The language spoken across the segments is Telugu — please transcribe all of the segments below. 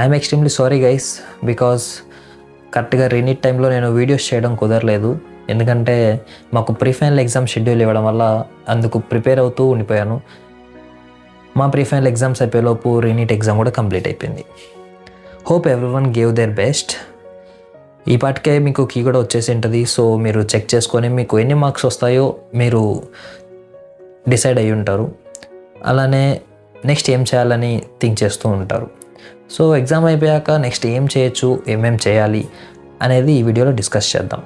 I'm extremely sorry guys, because కరెక్ట్గా రీనీట్ టైంలో నేను వీడియోస్ చేయడం కుదరలేదు. ఎందుకంటే మాకు ప్రీఫైనల్ ఎగ్జామ్ షెడ్యూల్ ఇవ్వడం వల్ల అందుకు ప్రిపేర్ అవుతూ ఉండిపోయాను. మా ప్రీఫైనల్ ఎగ్జామ్స్ అయిపోయేలోపు రీనీట్ ఎగ్జామ్ కూడా కంప్లీట్ అయిపోయింది. Hope everyone gave their best. ఈ పాటికే మీకు కీ కూడా వచ్చేసి ఉంటుంది. సో మీరు చెక్ చేసుకొని మీకు ఎన్ని మార్క్స్ వస్తాయో మీరు డిసైడ్ అయ్యి ఉంటారు. అలానే నెక్స్ట్ ఏం చేయాలని థింక్ చేస్తూ ఉంటారు. సో ఎగ్జామ్ అయిపోయాక నెక్స్ట్ ఏం చేయొచ్చు, ఏమేం చేయాలి అనేది ఈ వీడియోలో డిస్కస్ చేద్దాం.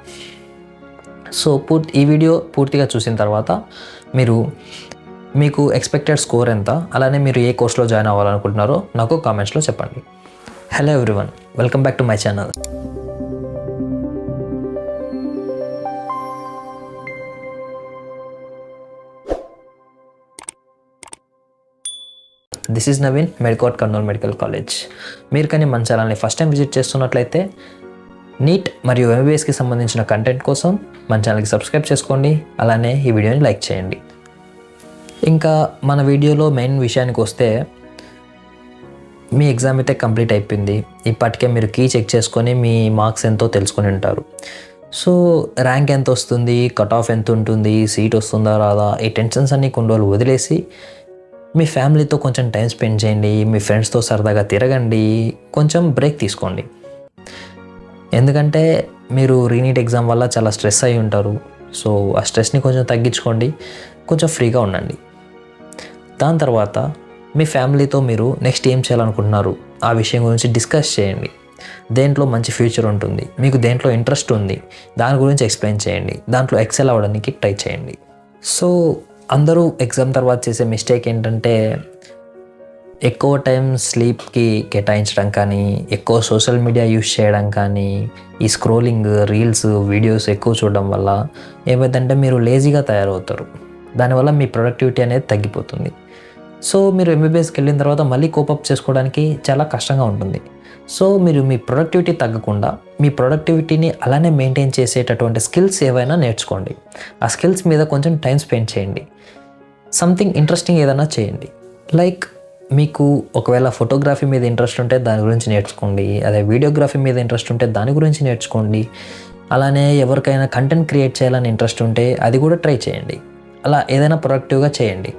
సో ఈ వీడియో పూర్తిగా చూసిన తర్వాత మీకు ఎక్స్పెక్టెడ్ స్కోర్ ఎంత, అలానే మీరు ఏ కోర్స్లో జాయిన్ అవ్వాలనుకుంటున్నారో నాకు కామెంట్స్లో చెప్పండి. Hello everyone, welcome back to my channel. This is Naveen, మెడికోట్ కర్నూల్ మెడికల్ కాలేజ్. మీరు కానీ మన ఛానల్ని ఫస్ట్ టైం విజిట్ చేస్తున్నట్లయితే నీట్ మరియు ఎంబీబీఎస్కి సంబంధించిన కంటెంట్ కోసం మన ఛానల్కి సబ్స్క్రైబ్ చేసుకోండి. అలానే ఈ వీడియోని లైక్ చేయండి. ఇంకా మన వీడియోలో మెయిన్ విషయానికి వస్తే, మీ ఎగ్జామ్ అయితే కంప్లీట్ అయిపోయింది. ఇప్పటికే మీరు కీ చెక్ చేసుకొని మీ మార్క్స్ ఎంతో తెలుసుకొని ఉంటారు. సో ర్యాంక్ ఎంత వస్తుంది, కట్ ఆఫ్ ఎంత ఉంటుంది, సీట్ వస్తుందా రాదా, ఈ టెన్షన్స్ అన్నీ కొన్ని రోజులు వదిలేసి మీ ఫ్యామిలీతో కొంచెం టైం స్పెండ్ చేయండి. మీ ఫ్రెండ్స్తో సరదాగా తిరగండి. కొంచెం బ్రేక్ తీసుకోండి. ఎందుకంటే మీరు రీనీట్ ఎగ్జామ్ వల్ల చాలా స్ట్రెస్ అయి ఉంటారు. సో ఆ స్ట్రెస్ని కొంచెం తగ్గించుకోండి, కొంచెం ఫ్రీగా ఉండండి. దాని తర్వాత మీ ఫ్యామిలీతో మీరు నెక్స్ట్ ఏం చేయాలనుకుంటున్నారు ఆ విషయం గురించి డిస్కస్ చేయండి. దేంట్లో మంచి ఫ్యూచర్ ఉంటుంది, మీకు దేంట్లో ఇంట్రెస్ట్ ఉంది, దాని గురించి ఎక్స్ప్లెయిన్ చేయండి. దాంట్లో ఎక్సెల్ అవ్వడానికి ట్రై చేయండి. సో అందరూ ఎగ్జామ్ తర్వాత చేసే మిస్టేక్ ఏంటంటే, ఎక్కువ టైం స్లీప్కి కేటాయించడం కానీ, ఎక్కువ సోషల్ మీడియా యూస్ చేయడం కానీ, ఈ స్క్రోలింగ్, రీల్స్, వీడియోస్ ఎక్కువ చూడడం వల్ల ఏమైందంటే మీరు లేజీగా తయారవుతారు. దానివల్ల మీ ప్రొడక్టివిటీ అనేది తగ్గిపోతుంది. సో మీరు ఎంబీబీఎస్కి వెళ్ళిన తర్వాత మళ్ళీ కోపప్ చేసుకోవడానికి చాలా కష్టంగా ఉంటుంది. సో మీరు మీ ప్రొడక్టివిటీ తగ్గకుండా మీ ప్రొడక్టివిటీని అలానే మెయింటైన్ చేసేటటువంటి స్కిల్స్ ఏవైనా నేర్చుకోండి. ఆ స్కిల్స్ మీద కొంచెం టైం స్పెండ్ చేయండి. సంథింగ్ ఇంట్రెస్టింగ్ ఏదైనా చేయండి. లైక్ మీకు ఒకవేళ ఫోటోగ్రఫీ మీద ఇంట్రెస్ట్ ఉంటే దాని గురించి నేర్చుకోండి. అదే వీడియోగ్రఫీ మీద ఇంట్రెస్ట్ ఉంటే దాని గురించి నేర్చుకోండి. అలానే ఎవరికైనా కంటెంట్ క్రియేట్ చేయాలని ఇంట్రెస్ట్ ఉంటే అది కూడా ట్రై చేయండి. అలా ఏదైనా ప్రొడక్టివ్గా చేయండి.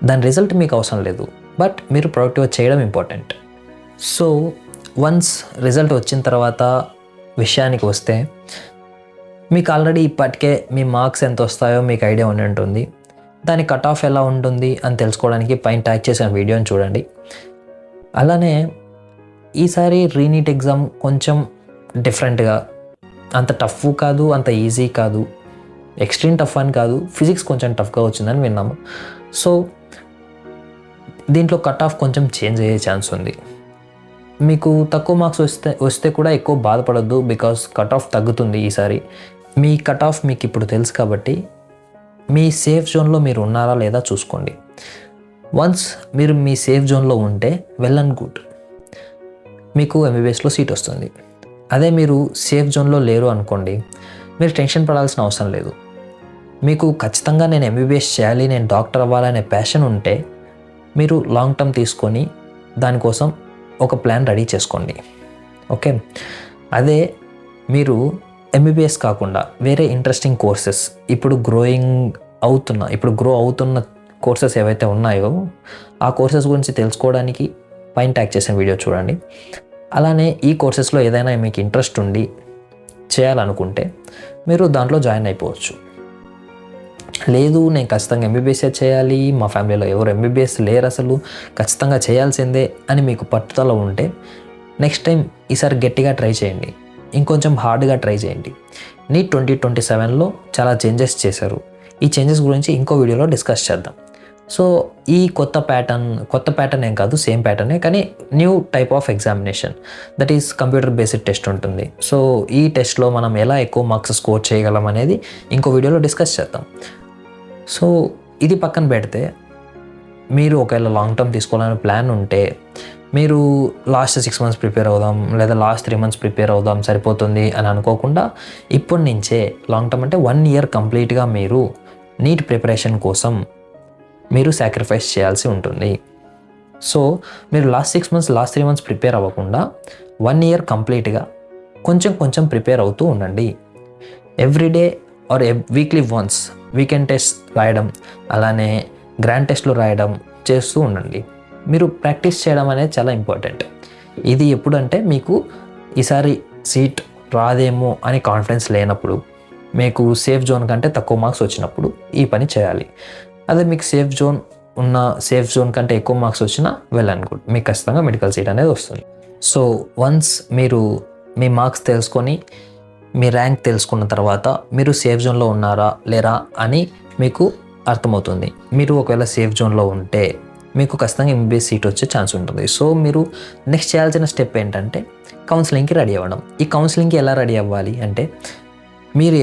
దాని రిజల్ట్ మీకు అవసరం లేదు, బట్ మీరు ప్రొడక్టివ్గా చేయడం ఇంపార్టెంట్. సో వన్స్ రిజల్ట్ వచ్చిన తర్వాత విషయానికి వస్తే, మీకు ఆల్రెడీ ఇప్పటికే మీ మార్క్స్ ఎంత వస్తాయో మీకు ఐడియా ఉండి ఉంటుంది. దాని కట్ ఆఫ్ ఎలా ఉంటుంది అని తెలుసుకోవడానికి పైన ట్యాగ్ చేసిన వీడియోని చూడండి. అలానే ఈసారి రీనీట్ ఎగ్జామ్ కొంచెం డిఫరెంట్గా, అంత టఫ్ కాదు, అంత ఈజీ కాదు, ఎక్స్ట్రీమ్ టఫ్ అని కాదు, ఫిజిక్స్ కొంచెం టఫ్గా వచ్చిందని విన్నాము. సో దీంట్లో కట్ ఆఫ్ కొంచెం చేంజ్ అయ్యే ఛాన్స్ ఉంది. మీకు తక్కువ మార్క్స్ వస్తే కూడా ఎక్కువ బాధపడద్దు, బికాస్ కట్ ఆఫ్ తగ్గుతుంది ఈసారి. మీ కట్ ఆఫ్ మీకు ఇప్పుడు తెలుసు కాబట్టి మీ సేఫ్ జోన్లో మీరు ఉన్నారా లేదా చూసుకోండి. వన్స్ మీరు మీ సేఫ్ జోన్లో ఉంటే వెల్ అండ్ గుడ్, మీకు ఎంబీబీఎస్లో సీట్ వస్తుంది. అదే మీరు సేఫ్ జోన్లో లేరు అనుకోండి, మీరు టెన్షన్ పడాల్సిన అవసరం లేదు. మీకు ఖచ్చితంగా నేను ఎంబీబీఎస్ చేయాలి, నేను డాక్టర్ అవ్వాలనే ప్యాషన్ ఉంటే మీరు లాంగ్ టర్మ్ తీసుకొని దానికోసం ఒక ప్లాన్ రెడీ చేసుకోండి. ఓకే, అదే మీరు ఎంబీబీఎస్ కాకుండా వేరే ఇంట్రెస్టింగ్ కోర్సెస్, ఇప్పుడు గ్రో అవుతున్న కోర్సెస్ ఏవైతే ఉన్నాయో ఆ కోర్సెస్ గురించి తెలుసుకోవడానికి పైన ట్యాగ్ చేసిన వీడియో చూడండి. అలానే ఈ కోర్సెస్లో ఏదైనా మీకు ఇంట్రెస్ట్ ఉండి చేయాలనుకుంటే మీరు దాంట్లో జాయిన్ అయిపోవచ్చు. లేదు నేను ఖచ్చితంగా ఎంబీబీఎస్ఏ చేయాలి, మా ఫ్యామిలీలో ఎవరు ఎంబీబీఎస్ లేరు, అసలు ఖచ్చితంగా చేయాల్సిందే అని మీకు పట్టుదల ఉంటే నెక్స్ట్ టైం ఈసారి గట్టిగా ట్రై చేయండి, ఇంకొంచెం హార్డ్గా ట్రై చేయండి. నీట్ 2027లో చాలా చేంజెస్ చేశారు. ఈ చేంజెస్ గురించి ఇంకో వీడియోలో డిస్కస్ చేద్దాం. సో ఈ కొత్త ప్యాటర్న్ ఏం కాదు, సేమ్ ప్యాటర్నే, కానీ new type of examination, that is computer based test ఉంటుంది. సో ఈ టెస్ట్లో మనం ఎలా ఎక్కువ మార్క్స్ స్కోర్ చేయగలం అనేది ఇంకో వీడియోలో డిస్కస్ చేద్దాం. సో ఇది పక్కన పెడితే, మీరు ఒకవేళ లాంగ్ టర్మ్ తీసుకోవాలని ప్లాన్ ఉంటే మీరు లాస్ట్ 6 months ప్రిపేర్ అవుదాం, లేదా లాస్ట్ 3 months ప్రిపేర్ అవుదాం సరిపోతుంది అని అనుకోకుండా, ఇప్పటి నుంచే లాంగ్ టర్మ్ అంటే 1 year కంప్లీట్గా మీరు నీట్ ప్రిపరేషన్ కోసం మీరు సాక్రిఫైస్ చేయాల్సి ఉంటుంది. సో మీరు last 6 months, last 3 months prepare అవ్వకుండా 1 year కంప్లీట్గా కొంచెం ప్రిపేర్ అవుతూ ఉండండి. Everyday or weekly once weekend test రాయడం, అలానే గ్రాండ్ టెస్ట్లు రాయడం చేస్తూ ఉండండి. మీరు ప్రాక్టీస్ చేయడం అనేది చాలా ఇంపార్టెంట్. ఇది ఎప్పుడంటే మీకు ఈసారి సీట్ రాదేమో అని కాన్ఫిడెన్స్ లేనప్పుడు, మీకు సేఫ్ జోన్ కంటే తక్కువ మార్క్స్ వచ్చినప్పుడు ఈ పని చేయాలి. అదే మీకు సేఫ్ జోన్ కంటే ఎక్కువ మార్క్స్ వచ్చినా అనుకోండి, మీకు ఖచ్చితంగా మెడికల్ సీట్ అనేది వస్తుంది. సో వన్స్ మీరు మీ మార్క్స్ తెలుసుకొని మీ ర్యాంక్ తెలుసుకున్న తర్వాత మీరు సేఫ్ జోన్లో ఉన్నారా లేరా అని మీకు అర్థమవుతుంది. మీరు ఒకవేళ సేఫ్ జోన్లో ఉంటే మీకు ఖచ్చితంగా ఎంబీబీఎస్ సీట్ వచ్చే ఛాన్స్ ఉంటుంది. సో మీరు నెక్స్ట్ చేయాల్సిన స్టెప్ ఏంటంటే కౌన్సిలింగ్కి రెడీ అవ్వడం. ఈ కౌన్సిలింగ్కి ఎలా రెడీ అవ్వాలి అంటే, మీరు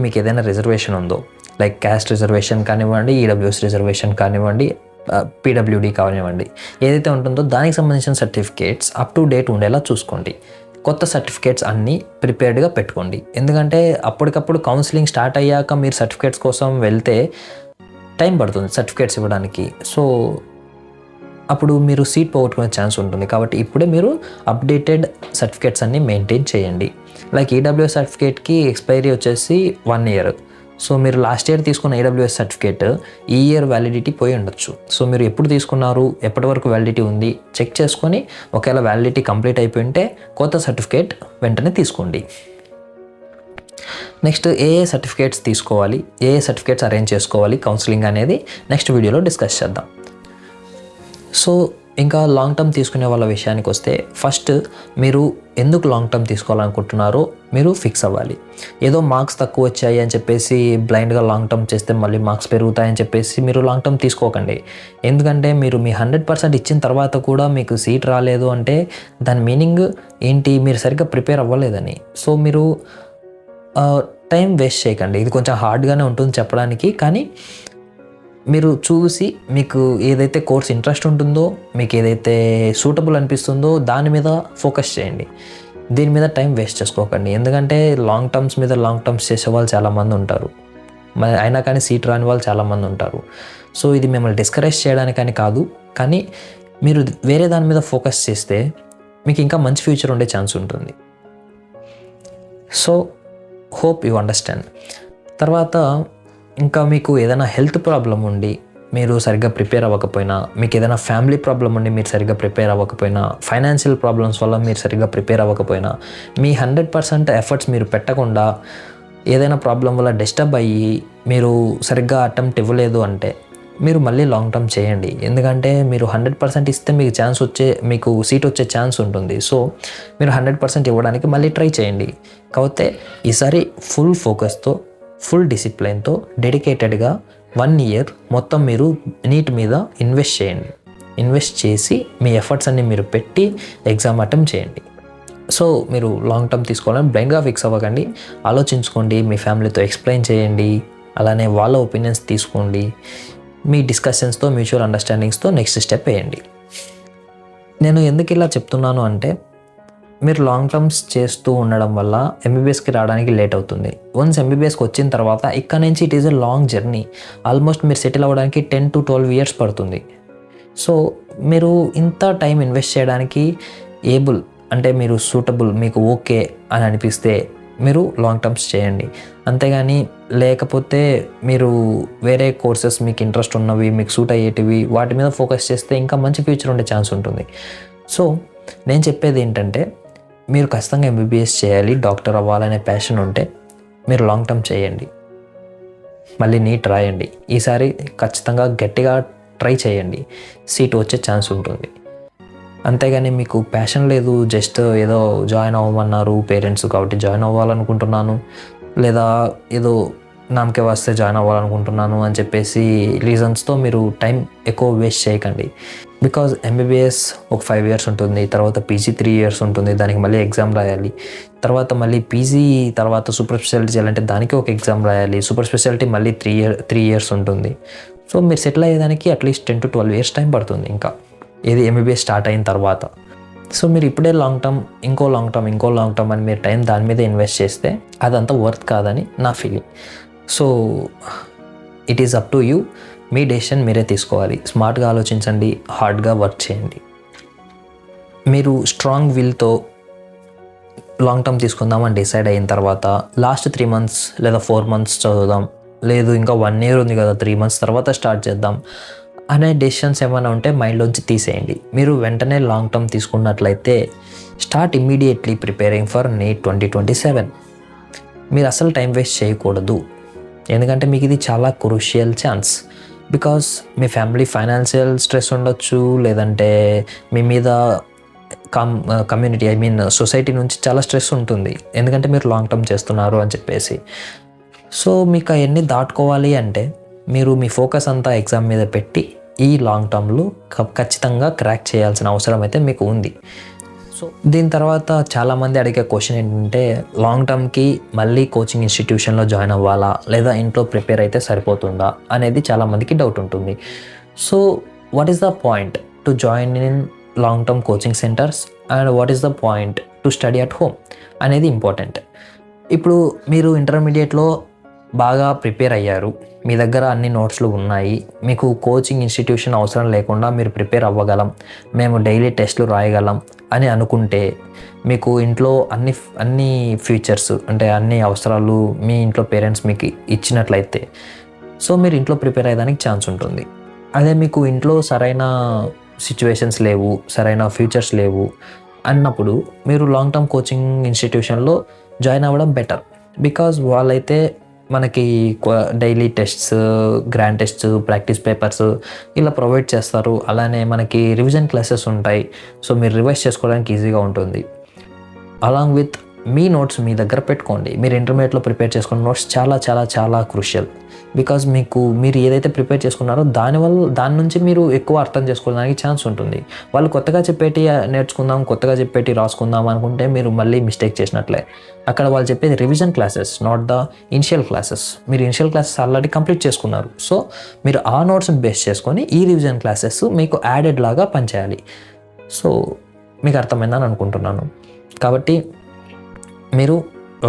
మీకు ఏదైనా రిజర్వేషన్ ఉందో, లైక్ క్యాస్ట్ రిజర్వేషన్ కానివ్వండి, ఈడబ్ల్యూఎస్ రిజర్వేషన్ కానివ్వండి, పీడబ్ల్యూడీ కానివ్వండి, ఏదైతే ఉంటుందో దానికి సంబంధించిన సర్టిఫికేట్స్ అప్ టు డేట్ ఉండేలా చూసుకోండి. కొత్త సర్టిఫికేట్స్ అన్నీ ప్రిపేర్డ్గా పెట్టుకోండి. ఎందుకంటే అప్పటికప్పుడు కౌన్సిలింగ్ స్టార్ట్ అయ్యాక మీరు సర్టిఫికేట్స్ కోసం వెళ్తే టైం పడుతుంది సర్టిఫికేట్స్ ఇవ్వడానికి. సో అప్పుడు మీరు సీట్ పోగొట్టుకునే ఛాన్స్ ఉంటుంది. కాబట్టి ఇప్పుడే మీరు అప్డేటెడ్ సర్టిఫికేట్స్ అన్నీ మెయింటైన్ చేయండి. లైక్ ఈడబ్ల్యూఎస్ సర్టిఫికేట్కి ఎక్స్పైరీ వచ్చేసి 1 year. సో మీరు లాస్ట్ ఇయర్ తీసుకున్న ఈడబ్ల్యూఎస్ సర్టిఫికేట్ ఈ ఇయర్ వ్యాలిడిటీ పోయి ఉండొచ్చు. సో మీరు ఎప్పుడు తీసుకున్నారు, ఎప్పటి వరకు వ్యాలిడిటీ ఉంది చెక్ చేసుకొని, ఒకవేళ వ్యాలిడిటీ కంప్లీట్ అయిపోయింటే కొత్త సర్టిఫికేట్ వెంటనే తీసుకోండి. నెక్స్ట్ ఏ సర్టిఫికేట్స్ తీసుకోవాలి, ఏ సర్టిఫికేట్స్ అరేంజ్ చేసుకోవాలి కౌన్సిలింగ్ అనేది నెక్స్ట్ వీడియోలో డిస్కస్ చేద్దాం. సో ఇంకా లాంగ్ టర్మ్ తీసుకునే వాళ్ళ విషయానికి వస్తే, ఫస్ట్ మీరు ఎందుకు లాంగ్ టర్మ్ తీసుకోవాలనుకుంటున్నారో మీరు ఫిక్స్ అవ్వాలి. ఏదో మార్క్స్ తక్కువ వచ్చాయి అని చెప్పేసి బ్లైండ్గా లాంగ్ టర్మ్ చేస్తే మళ్ళీ మార్క్స్ పెరుగుతాయని చెప్పేసి మీరు లాంగ్ టర్మ్ తీసుకోకండి. ఎందుకంటే మీరు మీ 100% ఇచ్చిన తర్వాత కూడా మీకు సీట్ రాలేదు అంటే దాని మీనింగ్ ఏంటి, మీరు సరిగ్గా ప్రిపేర్ అవ్వలేదని. సో మీరు టైం వేస్ట్ చేయకండి. ఇది కొంచెం హార్డ్గానే ఉంటుంది చెప్పడానికి, కానీ మీరు చూసి మీకు ఏదైతే కోర్స్ ఇంట్రెస్ట్ ఉంటుందో, మీకు ఏదైతే సూటబుల్ అనిపిస్తుందో దాని మీద ఫోకస్ చేయండి. దీని మీద టైం వేస్ట్ చేసుకోకండి. ఎందుకంటే లాంగ్ టర్మ్స్ చేసే వాళ్ళు చాలామంది ఉంటారు, అయినా కానీ సీట్ రాని వాళ్ళు చాలామంది ఉంటారు. సో ఇది మిమ్మల్ని డిస్కరేజ్ చేయడానికని కాదు, కానీ మీరు వేరే దాని మీద ఫోకస్ చేస్తే మీకు ఇంకా మంచి ఫ్యూచర్ ఉండే ఛాన్స్ ఉంటుంది. So hope you understand. తర్వాత ఇంకా మీకు ఏదైనా హెల్త్ ప్రాబ్లం ఉండి మీరు సరిగ్గా ప్రిపేర్ అవ్వకపోయినా, మీకు ఏదైనా ఫ్యామిలీ ప్రాబ్లం ఉండి మీరు సరిగ్గా ప్రిపేర్ అవ్వకపోయినా, ఫైనాన్షియల్ ప్రాబ్లమ్స్ వల్ల మీరు సరిగ్గా ప్రిపేర్ అవ్వకపోయినా, మీ 100% ఎఫర్ట్స్ మీరు పెట్టకుండా ఏదైనా ప్రాబ్లం వల్ల డిస్టర్బ్ అయ్యి మీరు సరిగ్గా అటెంప్ట్ ఇవ్వలేదు అంటే మీరు మళ్ళీ లాంగ్ టర్మ్ చేయండి. ఎందుకంటే మీరు 100% ఇస్తే మీకు సీట్ వచ్చే ఛాన్స్ ఉంటుంది. సో మీరు 100% ఇవ్వడానికి మళ్ళీ ట్రై చేయండి. కాకపోతే ఈసారి ఫుల్ ఫోకస్తో, ఫుల్ డిసిప్లైన్తో, డెడికేటెడ్గా 1 year మొత్తం మీరు నీట్ మీద ఇన్వెస్ట్ చేయండి. ఇన్వెస్ట్ చేసి మీ ఎఫర్ట్స్ అన్నీ మీరు పెట్టి ఎగ్జామ్ అటెంప్ట్ చేయండి. సో మీరు లాంగ్ టర్మ్ తీసుకోవాలని బ్లైండ్గా ఫిక్స్ అవ్వకండి. ఆలోచించుకోండి, మీ ఫ్యామిలీతో ఎక్స్ప్లెయిన్ చేయండి, అలానే వాళ్ళ ఒపీనియన్స్ తీసుకోండి. మీ డిస్కషన్స్తో, మ్యూచువల్ అండర్స్టాండింగ్స్తో నెక్స్ట్ స్టెప్ వేయండి. నేను ఎందుకు ఇలా చెప్తున్నాను అంటే, మీరు లాంగ్ టర్మ్స్ చేస్తూ ఉండడం వల్ల ఎంబీబీఎస్కి రావడానికి లేట్ అవుతుంది. వన్స్ ఎంబీబీఎస్కి వచ్చిన తర్వాత ఇక్కడ నుంచి it is a long journey. Almost మీరు సెటిల్ అవ్వడానికి 10 to 12 years పడుతుంది. సో మీరు ఇంత టైం ఇన్వెస్ట్ చేయడానికి అంటే మీరు సూటబుల్, మీకు ఓకే అని అనిపిస్తే మీరు లాంగ్ టర్మ్స్ చేయండి. అంతేగాని లేకపోతే మీరు వేరే కోర్సెస్ మీకు ఇంట్రెస్ట్ ఉన్నవి, మీకు సూట్ అయ్యేటివి వాటి మీద ఫోకస్ చేస్తే ఇంకా మంచి ఫ్యూచర్ ఉండే ఛాన్స్ ఉంటుంది. సో నేను చెప్పేది ఏంటంటే, మీరు ఖచ్చితంగా ఎంబీబీఎస్ చేయాలి, డాక్టర్ అవ్వాలనే ప్యాషన్ ఉంటే మీరు లాంగ్ టర్మ్ చేయండి. మళ్ళీ నీట్ రాయండి. ఈసారి ఖచ్చితంగా గట్టిగా ట్రై చేయండి, సీట్ వచ్చే ఛాన్స్ ఉంటుంది. అంతేగాని మీకు ప్యాషన్ లేదు, జస్ట్ ఏదో జాయిన్ అవ్వమన్నారు పేరెంట్స్ కాబట్టి జాయిన్ అవ్వాలనుకుంటున్నాను, లేదా ఏదో నామకే వస్తే జాయిన్ అవ్వాలనుకుంటున్నాను అని చెప్పేసి రీజన్స్తో మీరు టైం ఎక్కువ వేస్ట్ చేయకండి. బికాజ్ ఎంబీబీఎస్ ఒక 5 years ఉంటుంది, తర్వాత పీజీ 3 years ఉంటుంది, దానికి మళ్ళీ ఎగ్జామ్ రాయాలి, తర్వాత మళ్ళీ పీజీ తర్వాత సూపర్ స్పెషాలిటీ చేయాలంటే దానికి ఒక ఎగ్జామ్ రాయాలి, సూపర్ స్పెషాలిటీ మళ్ళీ 3 years ఉంటుంది. సో మీరు సెటిల్ అయ్యేదానికి అట్లీస్ట్ 10 to 12 years టైం పడుతుంది ఇంకా, ఏది ఎంబీబీఎస్ స్టార్ట్ అయిన తర్వాత. సో మీరు ఇప్పుడే లాంగ్ టర్మ్ ఇంకో లాంగ్ టర్మ్ అని మీరు టైం దాని మీద ఇన్వెస్ట్ చేస్తే అదంతా వర్త్ కాదని నా feeling. So it is up to you. Me decision మీరే తీసుకోవాలి. స్మార్ట్గా ఆలోచించండి, హార్డ్గా వర్క్ చేయండి. మీరు స్ట్రాంగ్ విల్తో లాంగ్ టర్మ్ తీసుకుందామని డిసైడ్ అయిన తర్వాత లాస్ట్ 3 months లేదా 4 months చదువుదాం, లేదు ఇంకా 1 year ఉంది కదా 3 months తర్వాత స్టార్ట్ చేద్దాం అనే డెసిషన్స్ ఏమైనా ఉంటే మైండ్లోంచి తీసేయండి. మీరు వెంటనే లాంగ్ టర్మ్ తీసుకున్నట్లయితే start immediately preparing for NEET 2027. మీరు అసలు టైం వేస్ట్ చేయకూడదు, ఎందుకంటే మీకు ఇది చాలా crucial chance. Because me family financial stress ఉండొచ్చు, లేదంటే మీ మీద కమ్యూనిటీ సొసైటీ నుంచి చాలా స్ట్రెస్ ఉంటుంది, ఎందుకంటే మీరు లాంగ్ టర్మ్ చేస్తున్నారు అని చెప్పేసి. సో మీకు అవన్నీ దాటుకోవాలి అంటే మీరు మీ ఫోకస్ అంతా ఎగ్జామ్ మీద పెట్టి ఈ లాంగ్ టర్మ్లో ఖచ్చితంగా క్రాక్ చేయాల్సిన అవసరం అయితే మీకు ఉంది. సో దీని తర్వాత చాలామంది అడిగే క్వశ్చన్ ఏంటంటే, లాంగ్ టర్మ్కి మళ్ళీ కోచింగ్ ఇన్స్టిట్యూషన్లో జాయిన్ అవ్వాలా లేదా ఇంట్లో ప్రిపేర్ అయితే సరిపోతుందా అనేది చాలామందికి డౌట్ ఉంటుంది. So what is the point to join in long term coaching centres and what is the point to study at home అనేది ఇంపార్టెంట్. ఇప్పుడు మీరు ఇంటర్మీడియట్లో బాగా ప్రిపేర్ అయ్యారు, మీ దగ్గర అన్ని నోట్స్లు ఉన్నాయి, మీకు కోచింగ్ ఇన్స్టిట్యూషన్ అవసరం లేకుండా మీరు ప్రిపేర్ అవ్వగలం, మేము డైలీ టెస్ట్లు రాయగలం అని అనుకుంటే మీకు ఇంట్లో అన్ని ఫీచర్స్ అంటే అన్ని అవసరాలు మీ ఇంట్లో పేరెంట్స్ మీకు ఇచ్చినట్లయితే సో మీరు ఇంట్లో ప్రిపేర్ అయ్యేదానికి ఛాన్స్ ఉంటుంది. అదే మీకు ఇంట్లో సరైన సిచ్యువేషన్స్ లేవు, సరైన ఫ్యూచర్స్ లేవు అన్నప్పుడు మీరు లాంగ్ టర్మ్ కోచింగ్ ఇన్స్టిట్యూషన్లో జాయిన్ అవ్వడం బెటర్. బికాజ్ వాళ్ళైతే మనకి daily tests, grand tests, practice papers ఇలా ప్రొవైడ్ చేస్తారు. అలానే మనకి రివిజన్ క్లాసెస్ ఉంటాయి, సో మీరు రివైజ్ చేసుకోవడానికి ఈజీగా ఉంటుంది. అలాంగ్ విత్ మీ నోట్స్ మీ దగ్గర పెట్టుకోండి. మీరు ఇంటర్మీడియట్లో ప్రిపేర్ చేసుకున్న నోట్స్ చాలా చాలా చాలా క్రూషియల్. బికాజ్ మీరు ఏదైతే ప్రిపేర్ చేసుకున్నారో దాని నుంచి మీరు ఎక్కువ అర్థం చేసుకోవడానికి ఛాన్స్ ఉంటుంది. వాళ్ళు కొత్తగా చెప్పేటి నేర్చుకుందాం, కొత్తగా చెప్పేటి రాసుకుందాం అనుకుంటే మీరు మళ్ళీ మిస్టేక్ చేసినట్లే. అక్కడ వాళ్ళు చెప్పేది revision classes, not the initial classes. మీరు ఇనిషియల్ క్లాసెస్ ఆల్రెడీ కంప్లీట్ చేసుకున్నారు, సో మీరు ఆ నోట్స్ని బేస్ చేసుకొని ఈ రివిజన్ క్లాసెస్ మీకు యాడెడ్ లాగా పనిచేయాలి. సో మీకు అర్థమైందని అనుకుంటున్నాను. కాబట్టి మీరు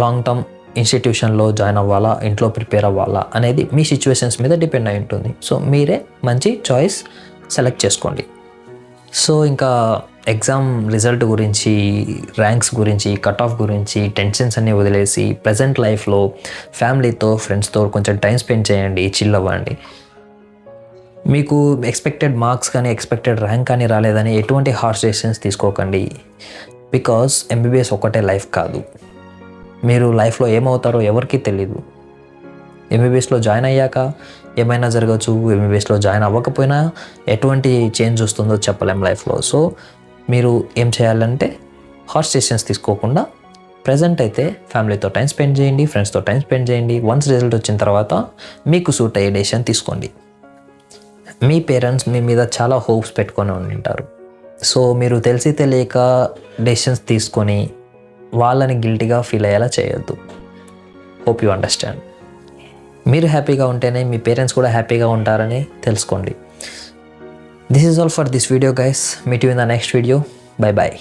లాంగ్ టర్మ్ ఇన్స్టిట్యూషన్లో జాయిన్ అవ్వాలా, ఇంట్లో ప్రిపేర్ అవ్వాలా అనేది మీ సిచ్యువేషన్స్ మీద డిపెండ్ అయి ఉంటుంది. సో మీరే మంచి చాయిస్ సెలెక్ట్ చేసుకోండి. సో ఇంకా ఎగ్జామ్ రిజల్ట్ గురించి, ర్యాంక్స్ గురించి, కట్ ఆఫ్ గురించి టెన్షన్స్ అన్నీ వదిలేసి ప్రజెంట్ లైఫ్లో ఫ్యామిలీతో, ఫ్రెండ్స్తో కొంచెం టైం స్పెండ్ చేయండి, చిల్ అవ్వండి. మీకు ఎక్స్పెక్టెడ్ మార్క్స్ కానీ ఎక్స్పెక్టెడ్ ర్యాంక్ కానీ రాలేదని ఎటువంటి హార్ష్ డెసిషన్స్ తీసుకోకండి. బికాస్ MBBS ఒక్కటే లైఫ్ కాదు. మీరు లైఫ్లో ఏమవుతారో ఎవరికీ తెలీదు. MBBSలో జాయిన్ అయ్యాక ఏమైనా జరగచ్చు, MBBSలో జాయిన్ అవ్వకపోయినా ఎటువంటి చేంజ్ వస్తుందో చెప్పలేం లైఫ్లో. సో మీరు ఏం చేయాలంటే హార్ష్ డెసిషన్స్ తీసుకోకుండా ప్రజెంట్ అయితే ఫ్యామిలీతో టైం స్పెండ్ చేయండి, ఫ్రెండ్స్తో టైం స్పెండ్ చేయండి. వన్స్ రిజల్ట్ వచ్చిన తర్వాత మీకు సూట్ అయ్యే డెసిషన్ తీసుకోండి. మీ పేరెంట్స్ మీ మీద చాలా హోప్స్ పెట్టుకొని ఉంటారు. సో మీరు తెలిసి తెలియక డెసిషన్స్ తీసుకొని వాళ్ళని గిల్టీగా ఫీల్ అయ్యేలా చేయొద్దు. Hope you understand. మీరు హ్యాపీగా ఉంటేనే మీ పేరెంట్స్ కూడా హ్యాపీగా ఉంటారని తెలుసుకోండి. This is all for this video guys. Meet you in the next video. Bye bye.